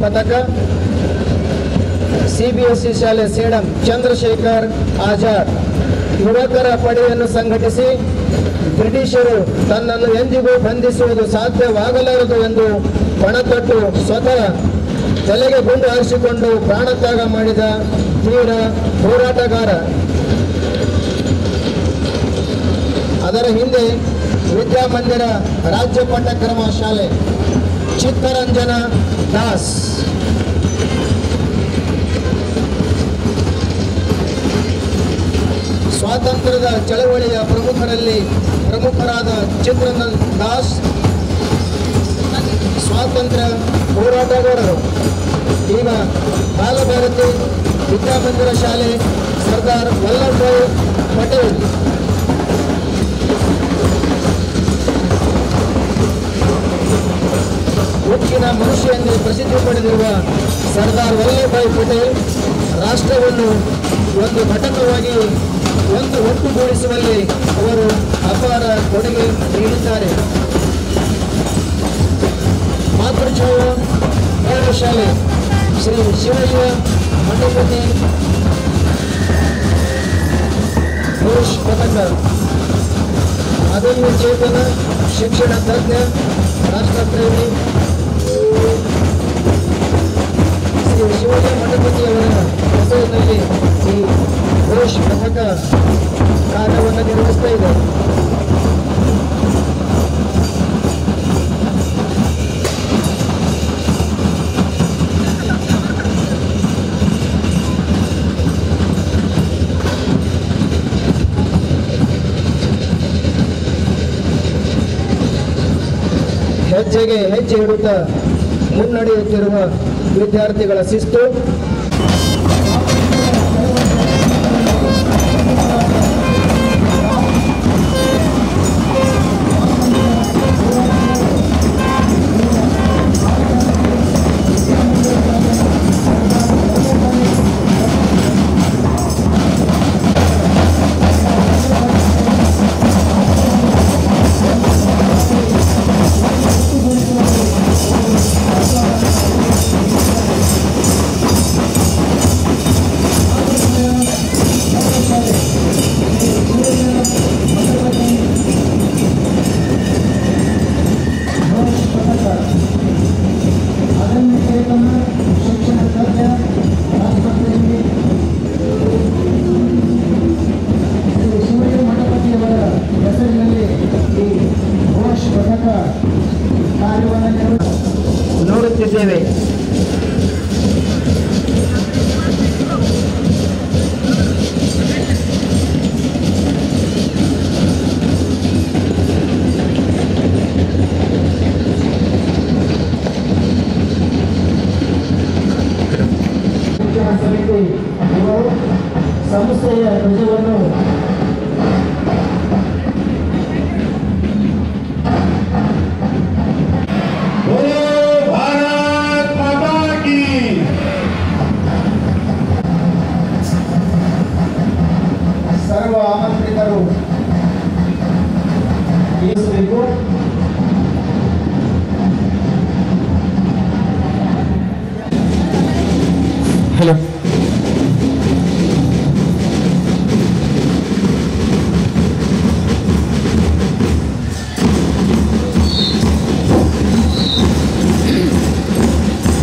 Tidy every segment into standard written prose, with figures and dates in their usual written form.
ಪದಕ ಸಿಬಿಎಸ್ಇ ಶಾಲೆ ಸೇಡಂ ಚಂದ್ರಶೇಖರ್ ಆಜಾದ್ ಯುವಕರ ಪಡೆಯನ್ನು ಸಂಘಟಿಸಿ ಬ್ರಿಟಿಷರು ತನ್ನನ್ನು ಎಂದಿಗೂ ಬಂಧಿಸುವುದು ಸಾಧ್ಯವಾಗಲಾರದು ಎಂದು ಪಣತೊಟ್ಟು ಸ್ವತಃ ತಲೆಗೆ ಗುಂಡು ಹಾರಿಸಿಕೊಂಡು ಪ್ರಾಣತ್ಯಾಗ ಮಾಡಿದ ತೀವ್ರ ಹೋರಾಟಗಾರ. ಅದರ ಹಿಂದೆ ವಿದ್ಯಾಮಂದಿರ ರಾಜ್ಯ ಪಠ್ಯಕ್ರಮ ಶಾಲೆ ಚಿತ್ತರಂಜನ ದಾಸ್, ಸ್ವಾತಂತ್ರ್ಯದ ಚಳವಳಿಯ ಪ್ರಮುಖರಾದ ಚಿತ್ತರಂಜನ ದಾಸ್ ಸ್ವಾತಂತ್ರ್ಯ ಹೋರಾಟಗಾರರು. ಈಗ ಬಾಲಭಾರತಿ ವಿದ್ಯಾಮಂದಿರ ಶಾಲೆ ಸರ್ದಾರ್ ವಲ್ಲಭಭಾಯಿ ಪಟೇಲ್. ಉಕ್ಕಿನ ಮನುಷ್ಯ ಎಂದೇ ಪ್ರಸಿದ್ಧಿ ಪಡೆದಿರುವ ಸರ್ದಾರ್ ವಲ್ಲಭಭಾಯಿ ಪಟೇಲ್ ರಾಷ್ಟ್ರವನ್ನು ಒಂದು ಘಟಕವಾಗಿ ಒಟ್ಟುಗೂಡಿಸುವಲ್ಲಿ ಅವರು ಅಪಾರ ಕೊಡುಗೆ ನೀಡಿದ್ದಾರೆ. ಮಾತೃಛಾಯ ಪ್ರೌಢಶಾಲೆ ಶ್ರೀ ಶಿವಯ್ಯ ಮಂಡಪತಿ ಘೋಷ್ ಪದಕ, ಅದಮ್ಯ ಚೇತನ ಶಿಕ್ಷಣ ತಜ್ಞ ರಾಷ್ಟ್ರಪ್ರೇಮಿ ಶ್ರೀ ಶಿವಯ್ಯ ಮಂಡಪತಿಯವರ ಹೆಸರಿನಲ್ಲಿ ಈ ಘೋಷ್ ಪದಕ ಕಾರ್ಯವನ್ನು ನಿರ್ವಹಿಸ್ತಾ ಇದೆ. ಹೆಜ್ಜೆಗೆ ಹೆಜ್ಜೆ ಇಡುತ್ತಾ ಮುನ್ನಡೆಯುತ್ತಿರುವ ವಿದ್ಯಾರ್ಥಿಗಳ ಶಿಸ್ತು, ನೋಡುತ್ತಿದ್ದೇವೆ. ಸಮಿತಿ ಇವರು ಸಂಸ್ಥೆಯ ಧ್ವಜವನ್ನು ಸರ್ವ ಆಮಂತ್ರಿತರು ಇರಿಸಬೇಕು. ಹಲೋ,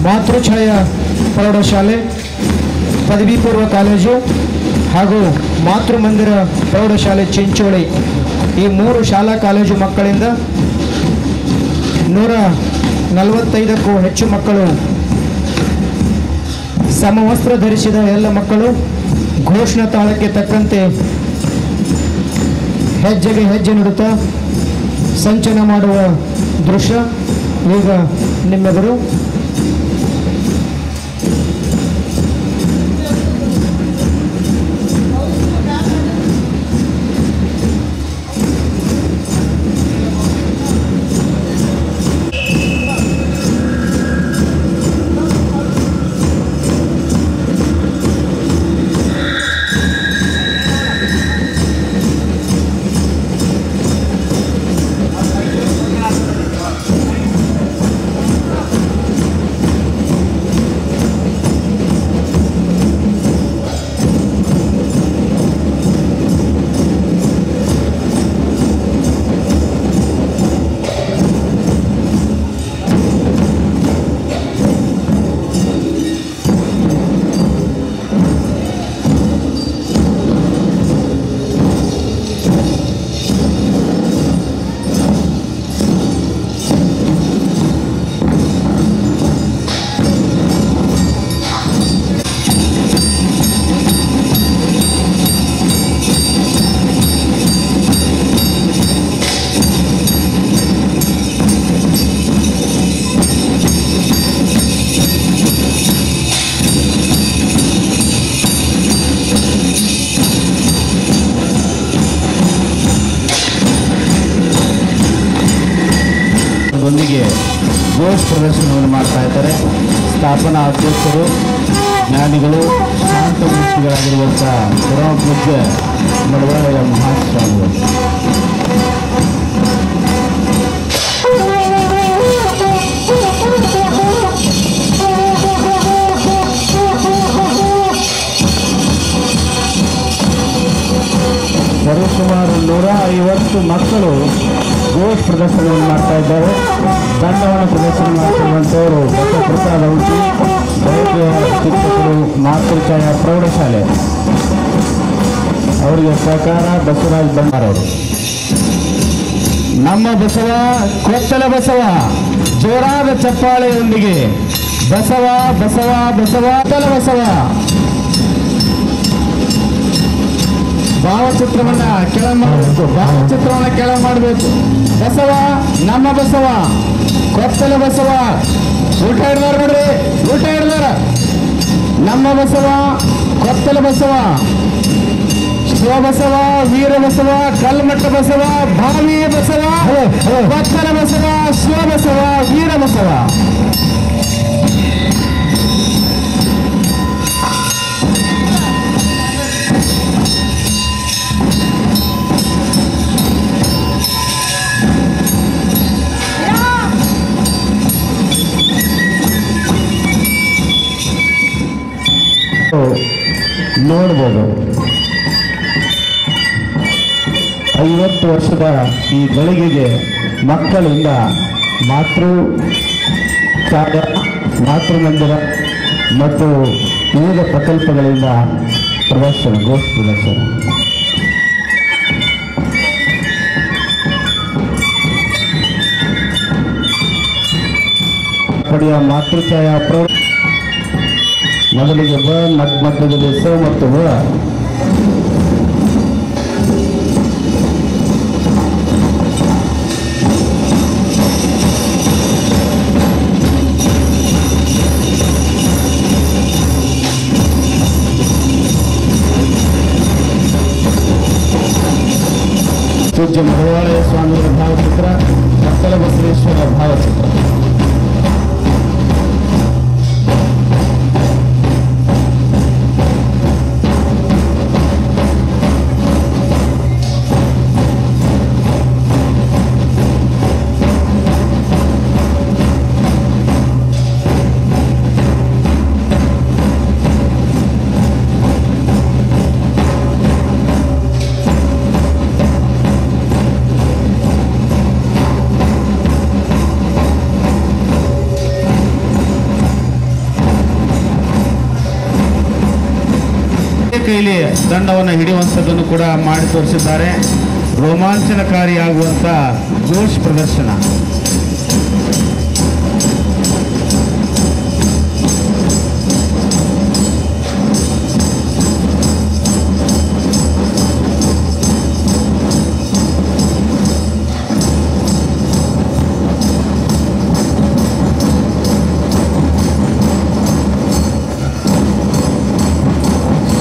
ಮಾತೃಛಾಯ ಪ್ರೌಢಶಾಲೆ, ಪದವಿ ಪೂರ್ವ ಕಾಲೇಜು ಹಾಗೂ ಮಾತೃಮಂದಿರ ಪ್ರೌಢಶಾಲೆ ಚಿಂಚೋಳಿ, ಈ 3 ಶಾಲಾ ಕಾಲೇಜು ಮಕ್ಕಳಿಂದ 145ಕ್ಕೂ ಹೆಚ್ಚು ಮಕ್ಕಳು, ಸಮವಸ್ತ್ರ ಧರಿಸಿದ ಎಲ್ಲ ಮಕ್ಕಳು ಘೋಷಣಾ ತಾಳಕ್ಕೆ ತಕ್ಕಂತೆ ಹೆಜ್ಜೆಗೆ ಹೆಜ್ಜೆ ನೀಡುತ್ತಾ ಸಂಚನ ಮಾಡುವ ದೃಶ್ಯ ಈಗ ನಿಮ್ಮೆದುರು. ಘೋಷ್ ಪ್ರದರ್ಶನವನ್ನು ಮಾಡ್ತಾ ಇದ್ದಾರೆ. ಸ್ಥಾಪನಾ ಅಧ್ಯಕ್ಷರು ಜ್ಞಾನಿಗಳು ಶಾಂತಮೂರ್ತಿಗಳಾಗಿರುವಂಥ ಪರಮ ಪೂಜ್ಯ ಮಡವಾಳಯ್ಯ ಮಹಾಸ್ವಾಮಿಗಳು. ಸರಿಸುಮಾರು 150 ಮಕ್ಕಳು ಘೋಷ್ ಪ್ರದರ್ಶನವನ್ನು ಮಾಡ್ತಾ ಇದ್ದಾರೆ. ದಂಡವನ್ನು ಪ್ರದರ್ಶನ ಮಾಡ್ತಿರುವಂಥವರು ಬಸವಪ್ರಸಾದ್ ಔಟಿ, ದೈಹಿಕ ಶಿಕ್ಷಕರು, ಮಾತೃಛಾಯಾ ಪ್ರೌಢಶಾಲೆ, ಅವರಿಗೆ ಸಹಕಾರ ಬಸವರಾಜ್ ಬಂಡಾರವರು. ನಮ್ಮ ಬಸವ ಕೊತ್ತಲ ಬಸವ ಜೋರಾದ ಚಪ್ಪಾಳೆಯೊಂದಿಗೆ ಬಸವ ಬಸವ ಬಸವ ಕೊತ್ತಲ ಬಸವ ಭಾವಚಿತ್ರವನ್ನ ಕೆಳಗೆ ಮಾಡಬೇಕು. ಭಾವಚಿತ್ರವನ್ನ ಕೆಳಗೆ ಮಾಡಬೇಕು. ಬಸವ ನಮ್ಮ ಬಸವ ಕೊತ್ತಲ ಬಸವ ಊಟ ಹಿಡ್ದಾರ ನೋಡ್ರಿ, ಊಟ ಹಿಡ್ದಾರ. ನಮ್ಮ ಬಸವ ಕೊತ್ತಲ ಬಸವ ಶಿವಬಸವ, ವೀರ ಬಸವ, ಕಲ್ಮಠ ಬಸವ, ಭಾವಿ ಬಸವ, ಕೊತ್ತಲ ಬಸವ, ಶಿವಬಸವ, ವೀರ ಬಸವ. ನೋಡ್ಬೋದು 50 ವರ್ಷದ ಈ ಗಳಿಗೆಗೆ ಮಕ್ಕಳಿಂದ ಮಾತೃಮಂದಿರ ಮತ್ತು ವಿವಿಧ ಪ್ರಕಲ್ಪಗಳಿಂದ ಪ್ರದರ್ಶನ, ಘೋಷ್ ಪ್ರದರ್ಶನ. ಪಡೆಯ ಮಾತೃಛಾಯಾ ಪ್ರೌಢ ಮೊದಲಿಗೆ ಮಧ್ಯದಲ್ಲಿ ಸ ಮತ್ತು ವ. ಪೂಜ್ಯ ಮಡವಾಳಯ್ಯ ಸ್ವಾಮಿಯವರ ಭಾವಚಿತ್ರ, ಕೊತ್ತಲ ಬಸವೇಶ್ವರ ಭಾವಚಿತ್ರ. ಕೈಲಿ ದಂಡವನ್ನು ಹಿಡಿಯುವಂಥದ್ದನ್ನು ಕೂಡ ಮಾಡಿ ತೋರಿಸಿದ್ದಾರೆ. ರೋಮಾಂಚನಕಾರಿಯಾಗುವಂಥ ಘೋಷ್ ಪ್ರದರ್ಶನ.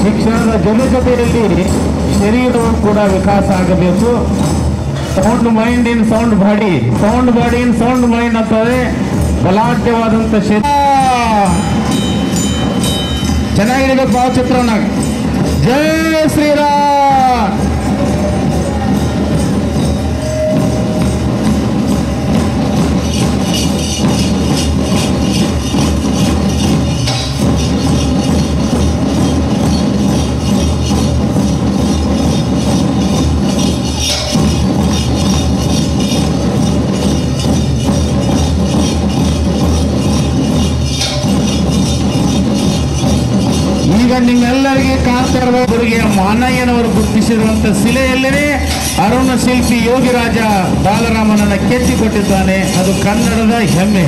ಶಿಕ್ಷಣದ ಜೊತೆಯಲ್ಲಿ ಶರೀರವು ಕೂಡ ವಿಕಾಸ ಆಗಬೇಕು. Sound mind in sound body, sound body in sound mind ಅಂತಂದ್ರೆ ಬಲಾಢ್ಯವಾದಂಥ ಶರೀರ. ಚೆನ್ನಾಗಿರ್ಬೇಕು ಭಾವಚಿತ್ರವನ್ನ. ಜೈ ಶ್ರೀರಾಮ್. ಈಗ ನಿಮ್ಮೆಲ್ಲರಿಗೆ ಕಾಣ್ತಾ ಇರಬಹುದರಿಗೆ ಮಾನಯ್ಯನವರು ಗುರುತಿಸಿರುವಂಥ ಶಿಲೆಯಲ್ಲೇ ಅರುಣ ಶಿಲ್ಪಿ ಯೋಗಿರಾಜ ಬಾಲರಾಮನನ್ನು ಕೆತ್ತಿಕೊಟ್ಟಿದ್ದಾನೆ. ಅದು ಕನ್ನಡದ ಹೆಮ್ಮೆ.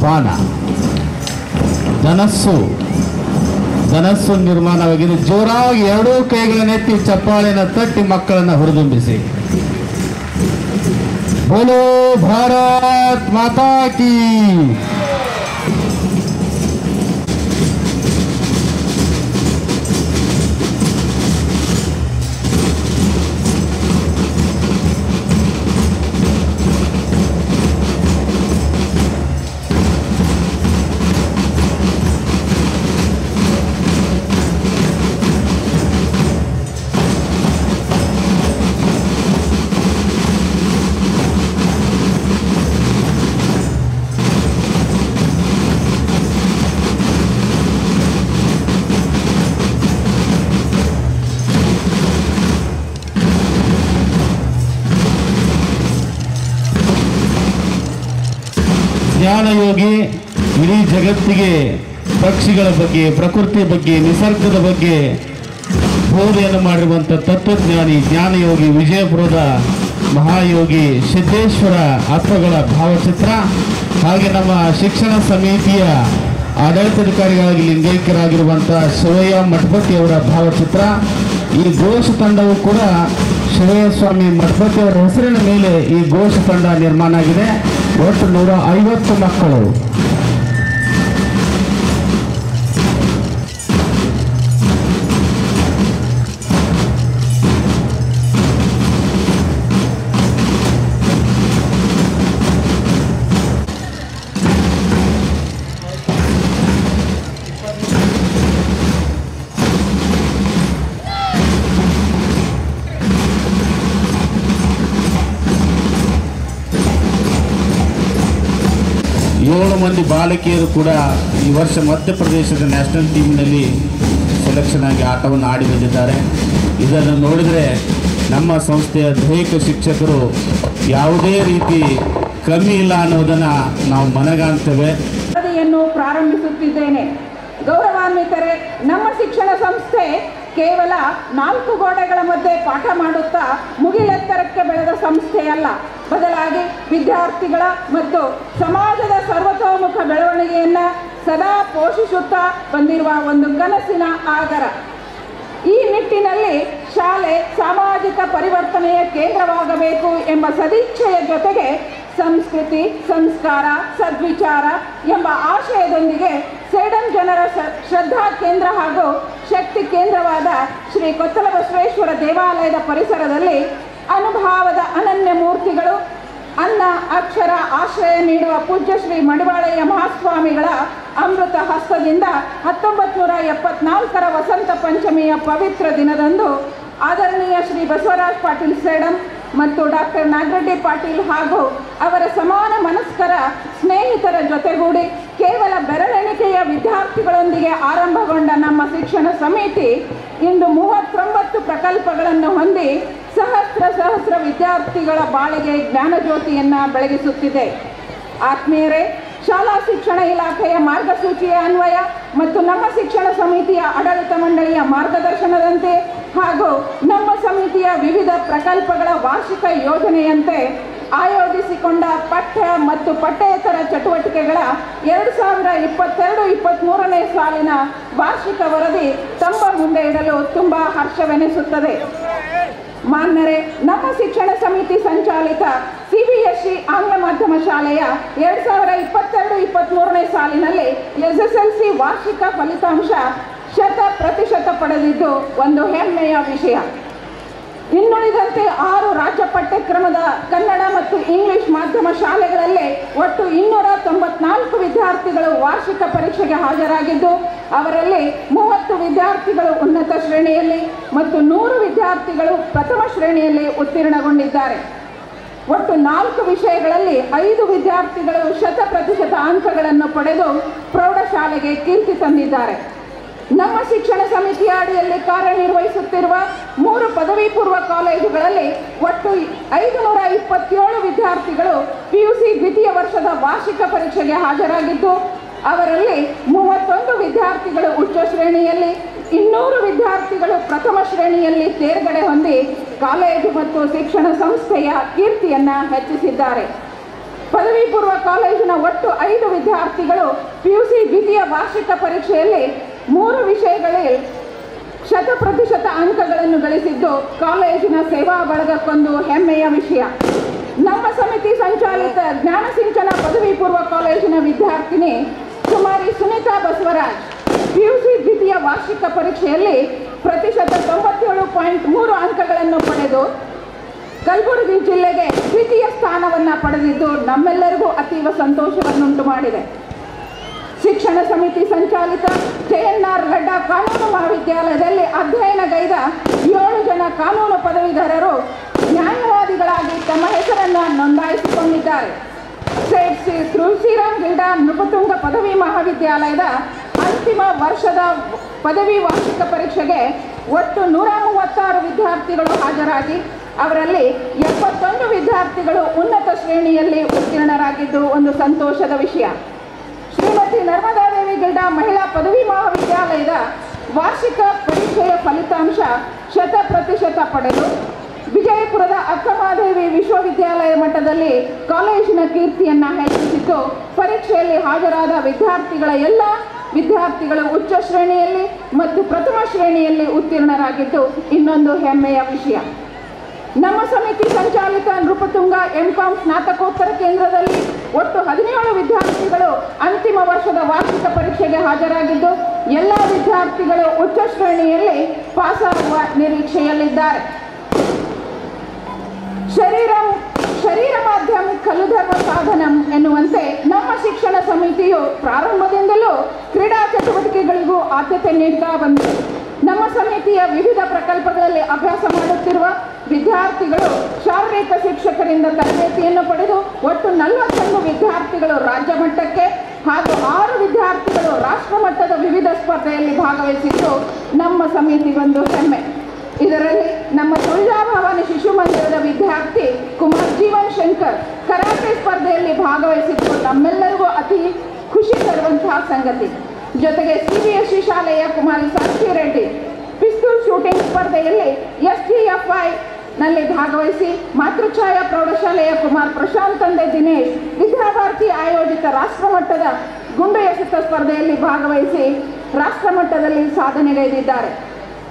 ಬಾಣ ಧನಸ್ಸು ನಿರ್ಮಾಣವಾಗಿದೆ. ಜೋರಾಗಿ ಎರಡೂ ಕೈಗಳನ್ನೆತ್ತಿ ಚಪ್ಪಾಳೆಯನ್ನು ತಟ್ಟಿ ಮಕ್ಕಳನ್ನು ಹುರಿದುಂಬಿಸಿ. ಬೋಲೋ ಭಾರತ್ ಮಾತಾ ಕೀ. ಜ್ಞಾನಯೋಗಿ ಇಡೀ ಜಗತ್ತಿಗೆ ಪಕ್ಷಿಗಳ ಬಗ್ಗೆ, ಪ್ರಕೃತಿ ಬಗ್ಗೆ, ನಿಸರ್ಗದ ಬಗ್ಗೆ ಬೋಧೆಯನ್ನು ಮಾಡಿರುವಂಥ ತತ್ವಜ್ಞಾನಿ ಜ್ಞಾನಯೋಗಿ ವಿಜಯಪುರದ ಮಹಾಯೋಗಿ ಸಿದ್ದೇಶ್ವರ ಆತ್ಮಗಳ ಭಾವಚಿತ್ರ, ಹಾಗೆ ನಮ್ಮ ಶಿಕ್ಷಣ ಸಮಿತಿಯ ಆಡಳಿತಾಧಿಕಾರಿಗಳಾಗಿ ಲಿಂಗೈಕ್ಯರಾಗಿರುವಂಥ ಶಿವಯ್ಯ ಮಠಪತಿಯವರ ಭಾವಚಿತ್ರ. ಈ ಘೋಷ ತಂಡವು ಕೂಡ ಶಿವಯ್ಯ ಸ್ವಾಮಿ ಮಠಪತಿಯವರ ಹೆಸರಿನ ಮೇಲೆ ಈ ಘೋಷ ತಂಡ ನಿರ್ಮಾಣ ಆಗಿದೆ. ಒಟ್ಟು 150 ಮಕ್ಕಳು. ಏಳು ಮಂದಿ ಬಾಲಕಿಯರು ಕೂಡ ಈ ವರ್ಷ ಮಧ್ಯಪ್ರದೇಶದ ನ್ಯಾಷನಲ್ ಟೀಮ್ನಲ್ಲಿ ಸೆಲೆಕ್ಷನ್ ಆಗಿ ಆಟವನ್ನು ಆಡಿ ಬಂದಿದ್ದಾರೆ. ಇದನ್ನು ನೋಡಿದರೆ ನಮ್ಮ ಸಂಸ್ಥೆಯ ದೈಹಿಕ ಶಿಕ್ಷಕರು ಯಾವುದೇ ರೀತಿ ಕಮ್ಮಿ ಇಲ್ಲ ಅನ್ನೋದನ್ನು ನಾವು ಮನಗಾಣ್ತೇವೆ. ಪ್ರಾರಂಭಿಸುತ್ತಿದ್ದೇನೆ. ಗೌರವಾನ್ವಿತರೆ, ನಮ್ಮ ಶಿಕ್ಷಣ ಸಂಸ್ಥೆ ಕೇವಲ 4 ಗೋಡೆಗಳ ಮಧ್ಯೆ ಪಾಠ ಮಾಡುತ್ತಾ ಮುಗಿಲೆತ್ತರಕ್ಕೆ ಬೆಳೆದ ಸಂಸ್ಥೆಯಲ್ಲ, ಬದಲಾಗಿ ವಿದ್ಯಾರ್ಥಿಗಳ ಮತ್ತು ಸಮಾಜದ ಸರ್ವತೋಮುಖ ಬೆಳವಣಿಗೆಯನ್ನು ಸದಾ ಪೋಷಿಸುತ್ತಾ ಬಂದಿರುವ ಒಂದು ಕನಸಿನ ಆಗರ. ಈ ನಿಟ್ಟಿನಲ್ಲಿ ಶಾಲೆ ಸಾಮಾಜಿಕ ಪರಿವರ್ತನೆಯ ಕೇಂದ್ರವಾಗಬೇಕು ಎಂಬ ಸದಿಚ್ಛೆಯ ಜೊತೆಗೆ ಸಂಸ್ಕೃತಿ, ಸಂಸ್ಕಾರ, ಸದ್ವಿಚಾರ ಎಂಬ ಆಶಯದೊಂದಿಗೆ ಸೇಡಂ ಜನರ ಶ್ರದ್ಧಾ ಕೇಂದ್ರ ಹಾಗೂ ಶಕ್ತಿ ಕೇಂದ್ರವಾದ ಶ್ರೀ ಕೊತ್ತಲ ಬಸವೇಶ್ವರ ದೇವಾಲಯದ ಪರಿಸರದಲ್ಲಿ ಅನುಭಾವದ ಅನನ್ಯ ಮೂರ್ತಿಗಳು, ಅನ್ನ ಅಕ್ಷರ ಆಶ್ರಯ ನೀಡುವ ಪೂಜ್ಯ ಶ್ರೀ ಮಡಿವಾಳಯ್ಯ ಮಹಾಸ್ವಾಮಿಗಳ ಅಮೃತ ಹಸ್ತದಿಂದ 1974ರ ವಸಂತ ಪಂಚಮಿಯ ಪವಿತ್ರ ದಿನದಂದು ಆದರಣೀಯ ಶ್ರೀ ಬಸವರಾಜ್ ಪಾಟೀಲ್ ಸೇಡಂ ಮತ್ತು ಡಾಕ್ಟರ್ ನಾಗರೆಡ್ಡಿ ಪಾಟೀಲ್ ಹಾಗೂ ಅವರ ಸಮಾನ ಮನಸ್ಕರ ಸ್ನೇಹಿತರ ಜೊತೆಗೂಡಿ ಕೇವಲ ಬೆರಳೆಣಿಕೆಯ ವಿದ್ಯಾರ್ಥಿಗಳೊಂದಿಗೆ ಆರಂಭಗೊಂಡ ನಮ್ಮ ಶಿಕ್ಷಣ ಸಮಿತಿ ಇಂದು 39 ಪ್ರಕಲ್ಪಗಳನ್ನು ಹೊಂದಿ ಸಹಸ್ರ ವಿದ್ಯಾರ್ಥಿಗಳ ಬಾಳಿಗೆ ಜ್ಞಾನಜ್ಯೋತಿಯನ್ನು ಬೆಳಗಿಸುತ್ತಿದೆ. ಆತ್ಮೀಯರೇ, ಶಾಲಾ ಶಿಕ್ಷಣ ಇಲಾಖೆಯ ಮಾರ್ಗಸೂಚಿಯ ಅನ್ವಯ ಮತ್ತು ನಮ್ಮ ಶಿಕ್ಷಣ ಸಮಿತಿಯ ಆಡಳಿತ ಮಂಡಳಿಯ ಮಾರ್ಗದರ್ಶನದಂತೆ ಹಾಗೂ ನಮ್ಮ ಸಮಿತಿಯ ವಿವಿಧ ಪ್ರಕಲ್ಪಗಳ ವಾರ್ಷಿಕ ಯೋಜನೆಯಂತೆ ಆಯೋಜಿಸಿಕೊಂಡ ಪಠ್ಯ ಮತ್ತು ಪಠ್ಯೇತರ ಚಟುವಟಿಕೆಗಳ 2022-23ನೇ ಸಾಲಿನ ವಾರ್ಷಿಕ ವರದಿ ತಮ್ಮ ಮುಂದೆ ಇಡಲು ತುಂಬ ಹರ್ಷವೆನಿಸುತ್ತದೆ. ಮಾನ್ಯರೇ, ನಮ್ಮ ಶಿಕ್ಷಣ ಸಮಿತಿ ಸಂಚಾಲಿತ CBSE ಆಂಗ್ಲ ಮಾಧ್ಯಮ ಶಾಲೆಯ 2022-23ನೇ ಸಾಲಿನಲ್ಲಿ SSLC ವಾರ್ಷಿಕ ಫಲಿತಾಂಶ 100% ಪಡೆದಿದ್ದು ಒಂದು ಹೆಮ್ಮೆಯ ವಿಷಯ. ಇನ್ನುಳಿದಂತೆ 6 ರಾಜ್ಯ ಪಠ್ಯಕ್ರಮದ ಕನ್ನಡ ಮತ್ತು ಇಂಗ್ಲಿಷ್ ಮಾಧ್ಯಮ ಶಾಲೆಗಳಲ್ಲಿ ಒಟ್ಟು 294 ವಿದ್ಯಾರ್ಥಿಗಳು ವಾರ್ಷಿಕ ಪರೀಕ್ಷೆಗೆ ಹಾಜರಾಗಿದ್ದು, ಅವರಲ್ಲಿ 30 ವಿದ್ಯಾರ್ಥಿಗಳು ಉನ್ನತ ಶ್ರೇಣಿಯಲ್ಲಿ ಮತ್ತು 100 ವಿದ್ಯಾರ್ಥಿಗಳು ಪ್ರಥಮ ಶ್ರೇಣಿಯಲ್ಲಿ ಉತ್ತೀರ್ಣಗೊಂಡಿದ್ದಾರೆ. ಒಟ್ಟು 4 ವಿಷಯಗಳಲ್ಲಿ 5 ವಿದ್ಯಾರ್ಥಿಗಳು 100% ಅಂಕಗಳನ್ನು ಪಡೆದು ಪ್ರೌಢಶಾಲೆಗೆ ಕೀರ್ತಿ ತಂದಿದ್ದಾರೆ. ನಮ್ಮ ಶಿಕ್ಷಣ ಸಮಿತಿಯ ಅಡಿಯಲ್ಲಿ ಕಾರ್ಯನಿರ್ವಹಿಸುತ್ತಿರುವ 3 ಪದವಿ ಪೂರ್ವ ಕಾಲೇಜುಗಳಲ್ಲಿ ಒಟ್ಟು 527 ವಿದ್ಯಾರ್ಥಿಗಳು PUC ದ್ವಿತೀಯ ವರ್ಷದ ವಾರ್ಷಿಕ ಪರೀಕ್ಷೆಗೆ ಹಾಜರಾಗಿದ್ದು, ಅವರಲ್ಲಿ 31 ವಿದ್ಯಾರ್ಥಿಗಳು ಉಚ್ಚ ಶ್ರೇಣಿಯಲ್ಲಿ, 200 ವಿದ್ಯಾರ್ಥಿಗಳು ಪ್ರಥಮ ಶ್ರೇಣಿಯಲ್ಲಿ ತೇರ್ಗಡೆ ಹೊಂದಿ ಕಾಲೇಜು ಮತ್ತು ಶಿಕ್ಷಣ ಸಂಸ್ಥೆಯ ಕೀರ್ತಿಯನ್ನು ಹೆಚ್ಚಿಸಿದ್ದಾರೆ. ಪದವಿ ಪೂರ್ವ ಕಾಲೇಜಿನ ಒಟ್ಟು 5 ವಿದ್ಯಾರ್ಥಿಗಳು PUC ದ್ವಿತೀಯ ವಾರ್ಷಿಕ ಪರೀಕ್ಷೆಯಲ್ಲಿ 3 ವಿಷಯಗಳಲ್ಲಿ 100% ಅಂಕಗಳನ್ನು ಗಳಿಸಿದ್ದು ಕಾಲೇಜಿನ ಸೇವಾ ಬಳಗಕ್ಕೊಂದು ಹೆಮ್ಮೆಯ ವಿಷಯ. ನಮ್ಮ ಸಮಿತಿ ಸಂಚಾಲಿತ ಜ್ಞಾನಸಿಂಚನ ಪದವಿ ಪೂರ್ವ ಕಾಲೇಜಿನ ವಿದ್ಯಾರ್ಥಿನಿ ಕುಮಾರಿ ಸುನೀತಾ ಬಸವರಾಜ್ PUC ದ್ವಿತೀಯ ವಾರ್ಷಿಕ ಪರೀಕ್ಷೆಯಲ್ಲಿ 97.3 ಅಂಕಗಳನ್ನು ಪಡೆದು ಕಲಬುರಗಿ ಜಿಲ್ಲೆಗೆ ದ್ವಿತೀಯ ಸ್ಥಾನವನ್ನು ಪಡೆದಿದ್ದು ನಮ್ಮೆಲ್ಲರಿಗೂ ಅತೀವ ಸಂತೋಷವನ್ನುಂಟು ಮಾಡಿದೆ. ಶಿಕ್ಷಣ ಸಮಿತಿ ಸಂಚಾಲಿತ JNR ಲಡ್ಡಾ ಕಾನೂನು ಮಹಾವಿದ್ಯಾಲಯದಲ್ಲಿ ಅಧ್ಯಯನಗೈದ 7 ಜನ ಕಾನೂನು ಪದವೀಧರರು ನ್ಯಾಯವಾದಿಗಳಾಗಿ ತಮ್ಮ ಹೆಸರನ್ನು ನೋಂದಾಯಿಸಿಕೊಂಡಿದ್ದಾರೆ. ಸೇಠ್ ಶ್ರೀ ತುಳಸಿರಾಮ್ ಗಿಲ್ಡಾ ನೃಪತುಂಗ ಪದವಿ ಮಹಾವಿದ್ಯಾಲಯದ ಅಂತಿಮ ವರ್ಷದ ಪದವಿ ವಾರ್ಷಿಕ ಪರೀಕ್ಷೆಗೆ ಒಟ್ಟು 136 ವಿದ್ಯಾರ್ಥಿಗಳು ಹಾಜರಾಗಿ ಅವರಲ್ಲಿ 71 ವಿದ್ಯಾರ್ಥಿಗಳು ಉನ್ನತ ಶ್ರೇಣಿಯಲ್ಲಿ ಉತ್ತೀರ್ಣರಾಗಿದ್ದು ಒಂದು ಸಂತೋಷದ ವಿಷಯ. ಶ್ರೀಮತಿ ನರ್ಮದಾದೇವಿ ಗಿಲ್ಡಾ ಮಹಿಳಾ ಪದವಿ ಮಹಾವಿದ್ಯಾಲಯದ ವಾರ್ಷಿಕ ಪರೀಕ್ಷೆಯ ಫಲಿತಾಂಶ 100% ಪಡೆದು ವಿಜಯಪುರದ ಅಕ್ಕಮಹಾದೇವಿ ವಿಶ್ವವಿದ್ಯಾಲಯ ಮಟ್ಟದಲ್ಲಿ ಕಾಲೇಜಿನ ಕೀರ್ತಿಯನ್ನು ಹೆಚ್ಚಿಸಿದ್ದು ಪರೀಕ್ಷೆಯಲ್ಲಿ ಹಾಜರಾದ ವಿದ್ಯಾರ್ಥಿಗಳ ಎಲ್ಲ ವಿದ್ಯಾರ್ಥಿಗಳು ಉಚ್ಚ ಶ್ರೇಣಿಯಲ್ಲಿ ಮತ್ತು ಪ್ರಥಮ ಶ್ರೇಣಿಯಲ್ಲಿ ಉತ್ತೀರ್ಣರಾಗಿದ್ದು ಇನ್ನೊಂದು ಹೆಮ್ಮೆಯ ವಿಷಯ. ನಮ್ಮ ಸಮಿತಿ ಸಂಚಾಲಿತ ನೃಪತುಂಗ MCOM ಸ್ನಾತಕೋತ್ತರ ಕೇಂದ್ರದಲ್ಲಿ ಒಟ್ಟು 17 ವಿದ್ಯಾರ್ಥಿಗಳು ಅಂತಿಮ ವರ್ಷದ ವಾರ್ಷಿಕ ಪರೀಕ್ಷೆಗೆ ಹಾಜರಾಗಿದ್ದು ಎಲ್ಲ ವಿದ್ಯಾರ್ಥಿಗಳು ಉಚ್ಚ ಶ್ರೇಣಿಯಲ್ಲಿ ಪಾಸಾಗುವ ನಿರೀಕ್ಷೆಯಲ್ಲಿದ್ದಾರೆ. ಶರೀರ ಮಾಧ್ಯಮ ಕಲುಧರ್ಮ ಸಾಧನಂ ಎನ್ನುವಂತೆ ನಮ್ಮ ಶಿಕ್ಷಣ ಸಮಿತಿಯು ಪ್ರಾರಂಭದಿಂದಲೂ ಕ್ರೀಡಾ ಚಟುವಟಿಕೆಗಳಿಗೂ ಆದ್ಯತೆ ನೀಡುತ್ತಾ ಬಂದಿದೆ. ನಮ್ಮ ಸಮಿತಿಯ ವಿವಿಧ ಪ್ರಕಲ್ಪಗಳಲ್ಲಿ ಅಭ್ಯಾಸ ಮಾಡುತ್ತಿರುವ ವಿದ್ಯಾರ್ಥಿಗಳು ಶಾರೀರಿಕ ಶಿಕ್ಷಕರಿಂದ ತರಬೇತಿಯನ್ನು ಪಡೆದು ಒಟ್ಟು 41 ವಿದ್ಯಾರ್ಥಿಗಳು ರಾಜ್ಯ ಮಟ್ಟಕ್ಕೆ ಹಾಗೂ 6 ವಿದ್ಯಾರ್ಥಿಗಳು ರಾಷ್ಟ್ರ ಮಟ್ಟದ ವಿವಿಧ ಸ್ಪರ್ಧೆಯಲ್ಲಿ ಭಾಗವಹಿಸಿದ್ದು ನಮ್ಮ ಸಮಿತಿಗೊಂದು ಹೆಮ್ಮೆ. ಇದರಲ್ಲಿ ನಮ್ಮ ತುಳಜಾಭವಾನಿ ಶಿಶು ಮಂದಿರದ ವಿದ್ಯಾರ್ಥಿ ಕುಮಾರ್ ಜೀವನ್ ಶಂಕರ್ ಕರಾಟೆ ಸ್ಪರ್ಧೆಯಲ್ಲಿ ಭಾಗವಹಿಸಿದ್ದು ನಮ್ಮೆಲ್ಲರಿಗೂ ಅತಿ ಖುಷಿ ತರುವಂತಹ ಸಂಗತಿ. ಜೊತೆಗೆ CBSE ಶಾಲೆಯ ಕುಮಾರಿ ಸಾಕ್ಷಿ ರೆಡ್ಡಿ ಪಿಸ್ತೂಲ್ ಶೂಟಿಂಗ್ ಸ್ಪರ್ಧೆಯಲ್ಲಿ STFI ನಲ್ಲಿ ಭಾಗವಹಿಸಿ ಮಾತೃಛಾಯಾ ಪ್ರೌಢಶಾಲೆಯ ಕುಮಾರ್ ಪ್ರಶಾಂತ್ ತಂದೆ ದಿನೇಶ್ ವಿದ್ಯಾಭಾರತಿ ಆಯೋಜಿತ ರಾಷ್ಟ್ರಮಟ್ಟದ ಗುಂಡು ಎಸೆತ ಸ್ಪರ್ಧೆಯಲ್ಲಿ ಭಾಗವಹಿಸಿ ರಾಷ್ಟ್ರಮಟ್ಟದಲ್ಲಿ ಸಾಧನೆಗೈದಿದ್ದಾರೆ.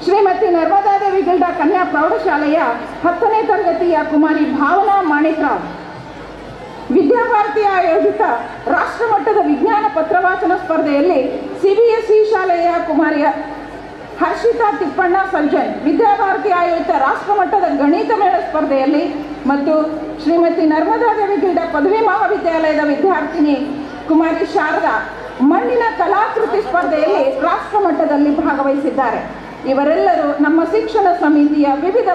ಶ್ರೀಮತಿ ನರ್ಮದಾದೇವಿ ಗಿಲ್ಡಾ ಕನ್ಯಾ ಪ್ರೌಢಶಾಲೆಯ 10ನೇ ತರಗತಿಯ ಕುಮಾರಿ ಭಾವನಾ ಮಾಣಿಕ್ರಾವ್ ವಿದ್ಯಾಭಾರತಿ ಆಯೋಜಿತ ರಾಷ್ಟ್ರಮಟ್ಟದ ವಿಜ್ಞಾನ ಪತ್ರವಾಚನ ಸ್ಪರ್ಧೆಯಲ್ಲಿ CBSE ಶಾಲೆಯ ಕುಮಾರಿಯ ಹರ್ಷಿತಾ ತಿಪ್ಪಣ್ಣ ಸಜ್ಜನ್ ವಿದ್ಯಾಭಾರತಿ ಆಯೋಜಿತ ರಾಷ್ಟ್ರಮಟ್ಟದ ಗಣಿತ ಮೇಳ ಸ್ಪರ್ಧೆಯಲ್ಲಿ ಮತ್ತು ಶ್ರೀಮತಿ ನರ್ಮದಾದೇವಿ ಗಿಲ್ಡಾ ಪದವಿ ಮಹಾವಿದ್ಯಾಲಯದ ವಿದ್ಯಾರ್ಥಿನಿ ಕುಮಾರಿ ಶಾರದಾ ಮಣ್ಣಿನ ಕಲಾಕೃತಿ ಸ್ಪರ್ಧೆಯಲ್ಲಿ ರಾಷ್ಟ್ರಮಟ್ಟದಲ್ಲಿ ಭಾಗವಹಿಸಿದ್ದಾರೆ. ಇವರೆಲ್ಲರೂ ನಮ್ಮ ಶಿಕ್ಷಣ ಸಮಿತಿಯ ವಿವಿಧ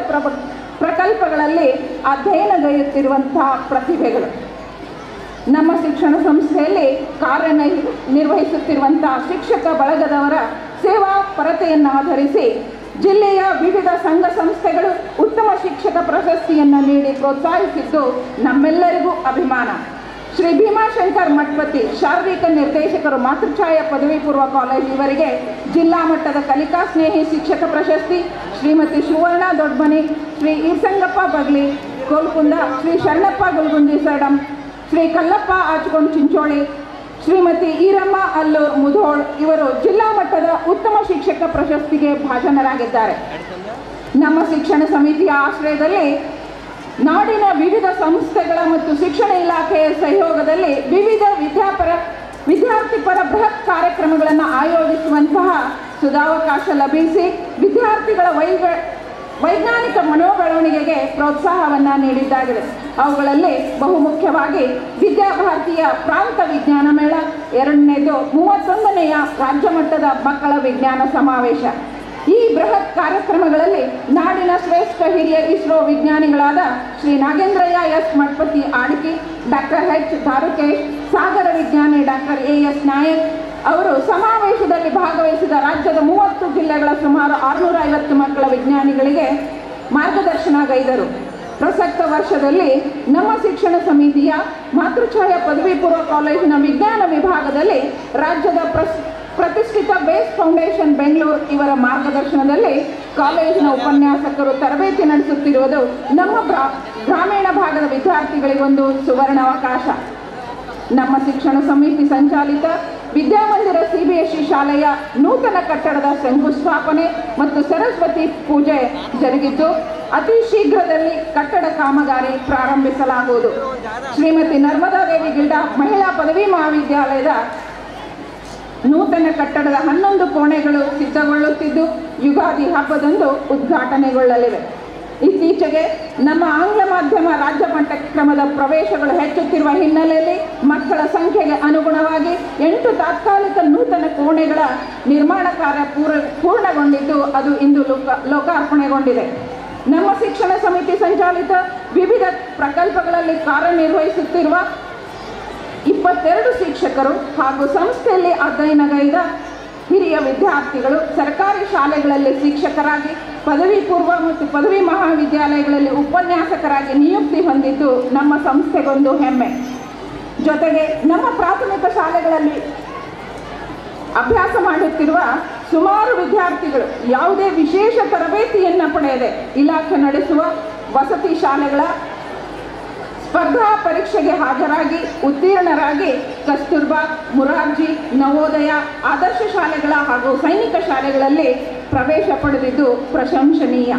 ಪ್ರಕಲ್ಪಗಳಲ್ಲಿ ಅಧ್ಯಯನಗೈಯುತ್ತಿರುವಂತಹ ಪ್ರತಿಭೆಗಳು. ನಮ್ಮ ಶಿಕ್ಷಣ ಸಂಸ್ಥೆಯಲ್ಲಿ ಕಾರ್ಯನಿರ್ವಹಿಸುತ್ತಿರುವಂತಹ ಶಿಕ್ಷಕ ಬಳಗದವರ ಸೇವಾ ಪರತೆಯನ್ನು ಆಧರಿಸಿ ಜಿಲ್ಲೆಯ ವಿವಿಧ ಸಂಘ ಸಂಸ್ಥೆಗಳು ಉತ್ತಮ ಶಿಕ್ಷಕ ಪ್ರಶಸ್ತಿಯನ್ನು ನೀಡಿ ಪ್ರೋತ್ಸಾಹಿಸಿದ್ದು ನಮ್ಮೆಲ್ಲರಿಗೂ ಅಭಿಮಾನ. ಶ್ರೀ ಭೀಮಾಶಂಕರ್ ಮಠಪತಿ ಶಾರೀರಿಕ ನಿರ್ದೇಶಕರು ಮಾತೃಛಾಯಾ ಪದವಿ ಪೂರ್ವ ಕಾಲೇಜು ಇವರಿಗೆ ಜಿಲ್ಲಾ ಮಟ್ಟದ ಕಲಿಕಾ ಸ್ನೇಹಿ ಶಿಕ್ಷಕ ಪ್ರಶಸ್ತಿ, ಶ್ರೀಮತಿ ಸುವರ್ಣ ದೊಡ್ಮನಿ, ಶ್ರೀ ಈಸಂಗಪ್ಪ ಬಗ್ಲಿ ಕೋಲ್ಕುಂದ, ಶ್ರೀ ಶರಣಪ್ಪ ಗುಲ್ಗುಂದಿ ಸಡಂ, ಶ್ರೀ ಕಲ್ಲಪ್ಪ ಆಚಕೊಂಡ್ ಚಿಂಚೋಳಿ, ಶ್ರೀಮತಿ ಈರಮ್ಮ ಅಲ್ಲೂರ್ ಮುಧೋಳ್ ಇವರು ಜಿಲ್ಲಾ ಮಟ್ಟದ ಉತ್ತಮ ಶಿಕ್ಷಕ ಪ್ರಶಸ್ತಿಗೆ ಭಾಜನರಾಗಿದ್ದಾರೆ. ನಮ್ಮ ಶಿಕ್ಷಣ ಸಮಿತಿಯ ಆಶ್ರಯದಲ್ಲಿ ನಾಡಿನ ವಿವಿಧ ಸಂಸ್ಥೆಗಳ ಮತ್ತು ಶಿಕ್ಷಣ ಇಲಾಖೆಯ ಸಹಯೋಗದಲ್ಲಿ ವಿವಿಧ ವಿದ್ಯಾರ್ಥಿಪರ ಬೃಹತ್ ಕಾರ್ಯಕ್ರಮಗಳನ್ನು ಆಯೋಜಿಸುವಂತಹ ಸುಧಾವಕಾಶ ಲಭಿಸಿ ವಿದ್ಯಾರ್ಥಿಗಳ ವೈಜ್ಞಾನಿಕ ಮನೋಬೆಳವಣಿಗೆಗೆ ಪ್ರೋತ್ಸಾಹವನ್ನು ನೀಡಿದ್ದಾಗಿದೆ. ಅವುಗಳಲ್ಲಿ ಬಹುಮುಖ್ಯವಾಗಿ ವಿದ್ಯಾಭಾರತಿಯ ಪ್ರಾಂತ ವಿಜ್ಞಾನ ಮೇಳ, ಎರಡನೇದು 31ನೆಯ ರಾಜ್ಯ ಮಟ್ಟದ ಮಕ್ಕಳ ವಿಜ್ಞಾನ ಸಮಾವೇಶ. ಈ ಬೃಹತ್ ಕಾರ್ಯಕ್ರಮಗಳಲ್ಲಿ ನಾಡಿನ ಶ್ರೇಷ್ಠ ಹಿರಿಯ ಇಸ್ರೋ ವಿಜ್ಞಾನಿಗಳಾದ ಶ್ರೀ ನಾಗೇಂದ್ರಯ್ಯ ಎಸ್ ಮಠಪತಿ ಆಡಿಕಿ, ಡಾಕ್ಟರ್ H ಧಾರುಕೇಶ್, ಸಾಗರ ವಿಜ್ಞಾನಿ ಡಾಕ್ಟರ್ AS ನಾಯಕ್ ಅವರು ಸಮಾವೇಶದಲ್ಲಿ ಭಾಗವಹಿಸಿದ ರಾಜ್ಯದ 30 ಜಿಲ್ಲೆಗಳ ಸುಮಾರು 650 ಮಕ್ಕಳ ವಿಜ್ಞಾನಿಗಳಿಗೆ ಮಾರ್ಗದರ್ಶನಗೈದರು. ಪ್ರಸಕ್ತ ವರ್ಷದಲ್ಲಿ ನಮ್ಮ ಶಿಕ್ಷಣ ಸಮಿತಿಯ ಮಾತೃಛಾಯಾ ಪದವಿ ಪೂರ್ವ ಕಾಲೇಜಿನ ವಿಜ್ಞಾನ ವಿಭಾಗದಲ್ಲಿ ರಾಜ್ಯದ ಪ್ರತಿಷ್ಠಿತ ಬೇಸ್ ಫೌಂಡೇಶನ್ ಬೆಂಗಳೂರು ಇವರ ಮಾರ್ಗದರ್ಶನದಲ್ಲಿ ಕಾಲೇಜಿನ ಉಪನ್ಯಾಸಕರು ತರಬೇತಿ ನಡೆಸುತ್ತಿರುವುದು ನಮ್ಮ ಗ್ರಾಮೀಣ ಭಾಗದ ವಿದ್ಯಾರ್ಥಿಗಳಿಗೊಂದು ಸುವರ್ಣಾವಕಾಶ. ನಮ್ಮ ಶಿಕ್ಷಣ ಸಮಿತಿ ಸಂಚಾಲಿತ ವಿದ್ಯಾಮಂದಿರ CBSE ಶಾಲೆಯ ನೂತನ ಕಟ್ಟಡದ ಶಂಕುಸ್ಥಾಪನೆ ಮತ್ತು ಸರಸ್ವತಿ ಪೂಜೆ ಜರುಗಿದ್ದು ಅತಿ ಶೀಘ್ರದಲ್ಲಿ ಕಟ್ಟಡ ಕಾಮಗಾರಿ ಪ್ರಾರಂಭಿಸಲಾಗುವುದು. ಶ್ರೀಮತಿ ನರ್ಮದಾದೇವಿ ಗಿಲ್ಡಾ ಮಹಿಳಾ ಪದವಿ ಮಹಾವಿದ್ಯಾಲಯದ ನೂತನ ಕಟ್ಟಡದ 11 ಕೋಣೆಗಳು ಸಿದ್ಧಗೊಳ್ಳುತ್ತಿದ್ದು ಯುಗಾದಿ ಹಬ್ಬದಂದು ಉದ್ಘಾಟನೆಗೊಳ್ಳಲಿವೆ. ಇತ್ತೀಚೆಗೆ ನಮ್ಮ ಆಂಗ್ಲ ಮಾಧ್ಯಮ ರಾಜ್ಯ ಪಠ್ಯಕ್ರಮದ ಪ್ರವೇಶಗಳು ಹೆಚ್ಚುತ್ತಿರುವ ಹಿನ್ನೆಲೆಯಲ್ಲಿ ಮಕ್ಕಳ ಸಂಖ್ಯೆಗೆ ಅನುಗುಣವಾಗಿ 8 ತಾತ್ಕಾಲಿಕ ನೂತನ ಕೋಣೆಗಳ ನಿರ್ಮಾಣ ಕಾರ್ಯ ಪೂರ್ಣಗೊಂಡಿದ್ದು ಅದು ಇಂದು ಲೋಕಾರ್ಪಣೆಗೊಂಡಿದೆ. ನಮ್ಮ ಶಿಕ್ಷಣ ಸಮಿತಿ ಸಂಚಾಲಿತ ವಿವಿಧ ಪ್ರಕಲ್ಪಗಳಲ್ಲಿ ಕಾರ್ಯನಿರ್ವಹಿಸುತ್ತಿರುವ 22 ಶಿಕ್ಷಕರು ಹಾಗೂ ಸಂಸ್ಥೆಯಲ್ಲಿ ಅಧ್ಯಯನಗೈದ ಹಿರಿಯ ವಿದ್ಯಾರ್ಥಿಗಳು ಸರ್ಕಾರಿ ಶಾಲೆಗಳಲ್ಲಿ ಶಿಕ್ಷಕರಾಗಿ, ಪದವಿ ಪೂರ್ವ ಮತ್ತು ಪದವಿ ಮಹಾವಿದ್ಯಾಲಯಗಳಲ್ಲಿ ಉಪನ್ಯಾಸಕರಾಗಿ ನಿಯುಕ್ತಿ ಹೊಂದಿದ್ದು ನಮ್ಮ ಸಂಸ್ಥೆಗೊಂದು ಹೆಮ್ಮೆ. ಜೊತೆಗೆ ನಮ್ಮ ಪ್ರಾಥಮಿಕ ಶಾಲೆಗಳಲ್ಲಿ ಅಭ್ಯಾಸ ಮಾಡುತ್ತಿರುವ ಸುಮಾರು ವಿದ್ಯಾರ್ಥಿಗಳು ಯಾವುದೇ ವಿಶೇಷ ತರಬೇತಿಯನ್ನು ಪಡೆಯದೆ ಇಲಾಖೆ ನಡೆಸುವ ವಸತಿ ಶಾಲೆಗಳ ಸ್ಪರ್ಧಾ ಪರೀಕ್ಷೆಗೆ ಹಾಜರಾಗಿ ಉತ್ತೀರ್ಣರಾಗಿ ಕಸ್ತೂರ್ಬಾ, ಮುರಾರ್ಜಿ, ನವೋದಯ, ಆದರ್ಶ ಶಾಲೆಗಳ ಹಾಗೂ ಸೈನಿಕ ಶಾಲೆಗಳಲ್ಲಿ ಪ್ರವೇಶ ಪಡೆದಿದ್ದು ಪ್ರಶಂಸನೀಯ.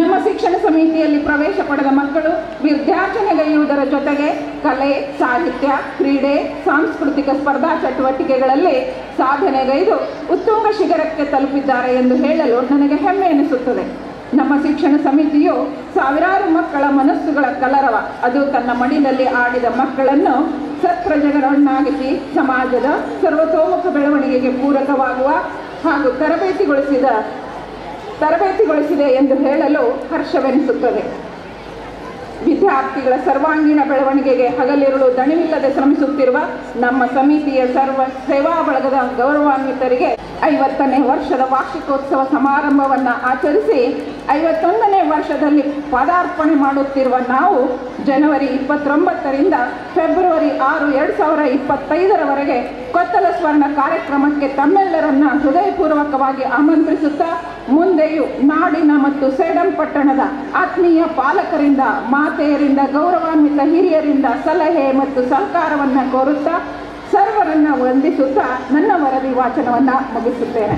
ನಮ್ಮ ಶಿಕ್ಷಣ ಸಮಿತಿಯಲ್ಲಿ ಪ್ರವೇಶ ಪಡೆದ ಮಕ್ಕಳು ವಿದ್ಯಾರ್ಜನೆಗೈಯುವುದರ ಜೊತೆಗೆ ಕಲೆ, ಸಾಹಿತ್ಯ, ಕ್ರೀಡೆ, ಸಾಂಸ್ಕೃತಿಕ ಸ್ಪರ್ಧಾ ಚಟುವಟಿಕೆಗಳಲ್ಲಿ ಸಾಧನೆಗೈದು ಉತ್ತುಂಗ ಶಿಖರಕ್ಕೆ ತಲುಪಿದ್ದಾರೆ ಎಂದು ಹೇಳಲು ನನಗೆ ಹೆಮ್ಮೆ ಎನಿಸುತ್ತದೆ. ನಮ್ಮ ಶಿಕ್ಷಣ ಸಮಿತಿಯು ಸಾವಿರಾರು ಮಕ್ಕಳ ಮನಸ್ಸುಗಳ ಕಲರವ, ಅದು ತನ್ನ ಮಡಿಲಲ್ಲಿ ಆಡಿದ ಮಕ್ಕಳನ್ನು ಸತ್ಪ್ರಜೆಗಳನ್ನಾಗಿಸಿ ಸಮಾಜದ ಸರ್ವತೋಮುಖ ಬೆಳವಣಿಗೆಗೆ ಪೂರಕವಾಗುವ ಹಾಗೂ ತರಬೇತಿಗೊಳಿಸಿದೆ ಎಂದು ಹೇಳಲು ಹರ್ಷವೆನಿಸುತ್ತದೆ. ವಿದ್ಯಾರ್ಥಿಗಳ ಸರ್ವಾಂಗೀಣ ಬೆಳವಣಿಗೆಗೆ ಹಗಲಿರುಳು ದಣಿವಿಲ್ಲದೆ ಶ್ರಮಿಸುತ್ತಿರುವ ನಮ್ಮ ಸಮಿತಿಯ ಸರ್ವ ಸೇವಾ ಬಳಗದ ಗೌರವಾನ್ವಿತರಿಗೆ 50ನೇ ವರ್ಷದ ವಾರ್ಷಿಕೋತ್ಸವ ಸಮಾರಂಭವನ್ನು ಆಚರಿಸಿ 51ನೇ ವರ್ಷದಲ್ಲಿ ಪದಾರ್ಪಣೆ ಮಾಡುತ್ತಿರುವ ನಾವು ಜನವರಿ 29ರಿಂದ ಫೆಬ್ರವರಿ 6, 2025ರವರೆಗೆ ಕೊತ್ತಲ ಸ್ವರ್ಣ ಕಾರ್ಯಕ್ರಮಕ್ಕೆ ತಮ್ಮೆಲ್ಲರನ್ನ ಹೃದಯಪೂರ್ವಕವಾಗಿ ಆಮಂತ್ರಿಸುತ್ತಾ ಮುಂದೆಯೂ ನಾಡಿನ ಮತ್ತು ಸೇಡಂ ಪಟ್ಟಣದ ಆತ್ಮೀಯ ಪಾಲಕರಿಂದ, ಮಾತೆಯರಿಂದ, ಗೌರವಾನ್ವಿತ ಹಿರಿಯರಿಂದ ಸಲಹೆ ಮತ್ತು ಸಹಕಾರವನ್ನು ಕೋರುತ್ತಾ ಸರ್ವರನ್ನ ವಂದಿಸುತ್ತಾ ನನ್ನ ವರದಿ ವಾಚನವನ್ನು ಮುಗಿಸುತ್ತೇನೆ.